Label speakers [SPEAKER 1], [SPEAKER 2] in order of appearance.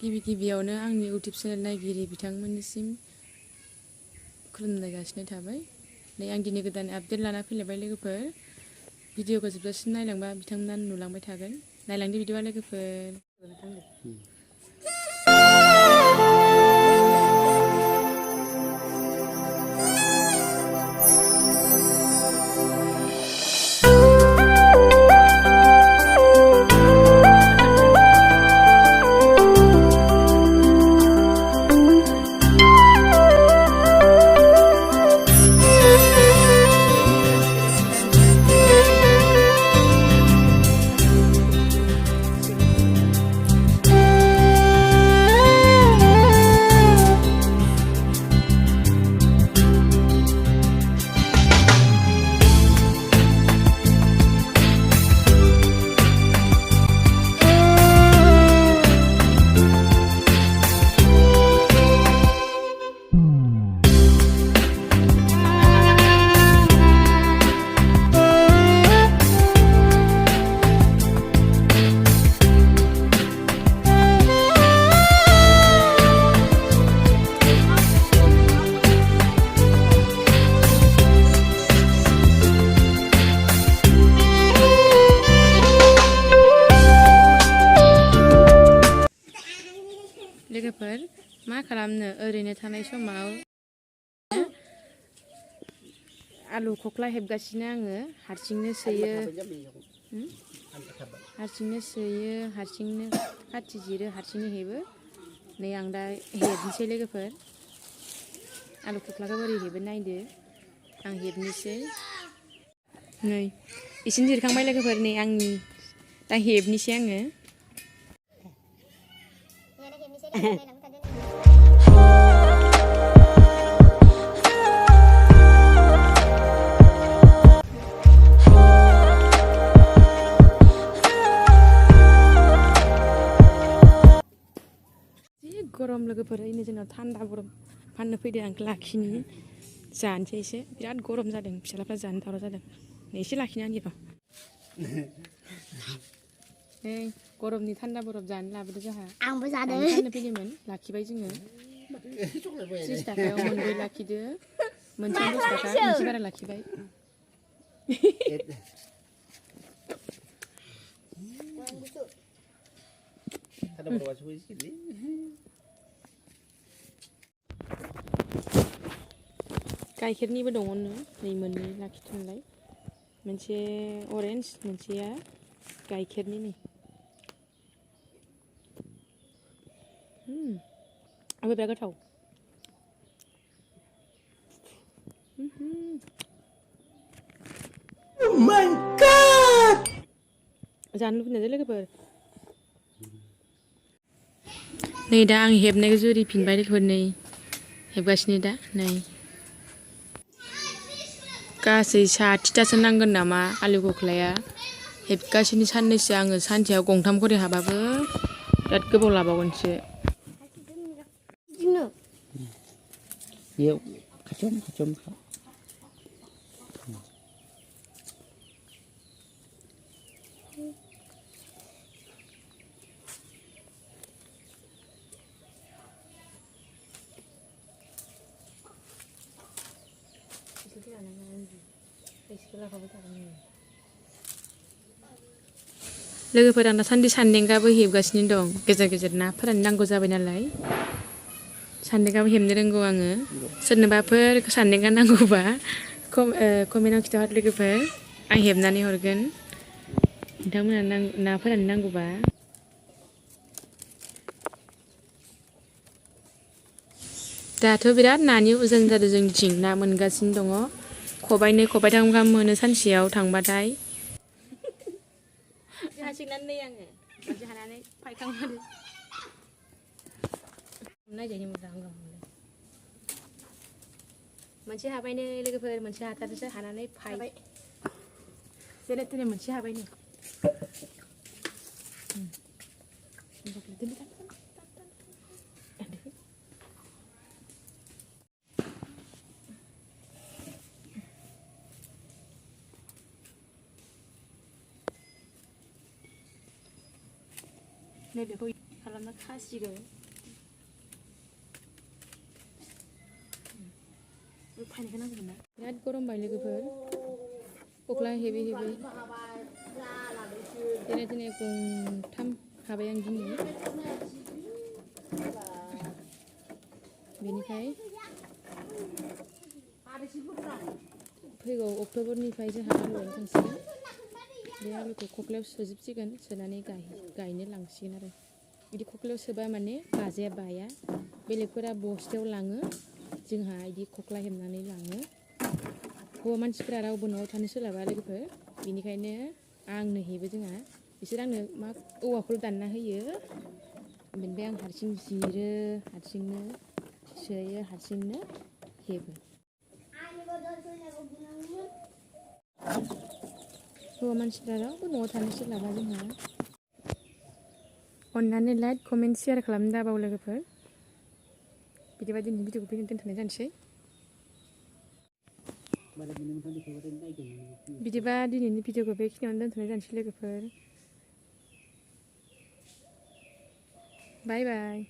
[SPEAKER 1] गिबियावनो आंनि YouTube channel नायगिरि बिथांमोननिसिम खुलुमनाय जासिनाय थाबाय। नै आं दिनै गोदान आपडेट लाना फैलायबाय लोगोफोर। भिडिअखौ जोबजासिम नायलांबा बिथांमोना नुलांबाय थागोन। नायलांदो बिदिबा लोगोफोर। लोगोफोर मा खालामनो ओरैनो थानाय समाव आलु खख्ला हेबगासिनो आङो। हारसिंनो सोयो, हारसिंनो खाथि जिरो, हारसिंनो हेबो। नै आं दा हेबनोसै लोगोफोर। आलु खख्लाखौ बोरै हेबो नायदो। आं हेबनोसै। नै इसिं जिरखांबाय लोगोफोर। नै आंनि दा हेबनोसै आङो। गरम लोगोफोर, ओरैनो जोंनाव थान्दा गरम फाननो फैदों। आं लाखिनि जानोसै एसे। बिराद गरम जादों, फिसालाफ्रा जानो दावराव जादों। एसे लाखिना होनि र'। नै गरमनि थान्दा बरफ जानो लाबोदो जोंहा। आंबो जादों। फाननो फैदोंमोन, लाखिबाय जोङो। 30 थाखायाव मोनब्रै लाखिदो। मोनसेयाव 10 थाखा, मोनसे बारा लाखिबाय। गाइखेरनिबो दङनो। नै मोननै लाखिथोंलाय। मोनसे अरेन्ज, मोनसेया गाइखेरनि। नै आंबो बिराद गोथाव। Oh my God! जानो लुबैनाय लोगोफोर। नै दा आं हेबनायखौ जुरिफिनबाय लोगोफोर। नै हेबगासिनो दा। नै गासै 60थासो नांगोन नामा आलु खख्लाया। हेबगासिनो साननैसो आङो। सानसेयाव गंथाम खरि हाबाबो बिराद गोबाव लाबावगोनसो। लोगोफोर, आं दासान्दि सान्देंगाबो हेबगासिनो दं। गेजेर गेजेर ना फोराननांगौ जाबाय नालाय सान्देंगाबो हेबनो रोंगौ आङो। सोरनोबाफोर सान्देंगा नांगौबा कमेन्टआव खिथाहर लोगोफोर। आं हेबनानै हरगोन नोंथांमोना ना फोराननो नांगौबा। दाथ' बिराद नानि उजान जादों जोंनिथिं। ना मोनगासिनो दङ। खबाइनै खबाइथाम गाहाम मोनो सानसेयाव थांबाथाय। हासिगोन नै आङो मोनसे हानानै फायखांनानै नायजायो मोजां मोनसे हाबायनो लोगोफोर। मोनसे हाथारनोसो हानानै फाय जेने तेने मोनसे हाबायनो। नैबेखौ खालामना खासिगोन फाइनखौ नांगौमोन ना बिराद गरम बाय लोगोफोर खख्ला हेबै हेबै दिनै गंथाम हाबाय आं दिनै बेनिफ्राय फैगौ अक्ट'बरनिफ्राय जोंहा आलु गायनो थांसिगोन बे आलुखौ खख्लायाव सोजोबसिगोन सोनानै गायनो लांसिगोन आरो बिदि खख्लायाव सोबा माने गाजाया बाया बेलेगफोरा बस्थायाव लाङो जोंहा बिदि खख्ला हेबनानै लाङो हौवा मानसिफोरा रावबो न'आव थानो सोलाबा लोगोफोर बेनिखायनो आंनो हेबो जोंहा बिसोर आंनो मा औवाखौ दानना होयो बेनिफ्राय आं हारसिं जिरो हारसिंनो सोयो हारसिंनो हेबो हौवा मानसिफ्रा रावबो न'आव थानो सोलाबा जोंहा अननानै लाइक कमेन्ट शेयार खालामनो दाबाव लोगोफोर बिदिबा दिनैनि भिडिअखौ बेखिनियावनो दोनथ'नाय जानोसै बिदिबा दिनैनि भिडिअखौ बेखिनियावनो दोनथ'नाय जानोसै लोगोफोर बाय बाय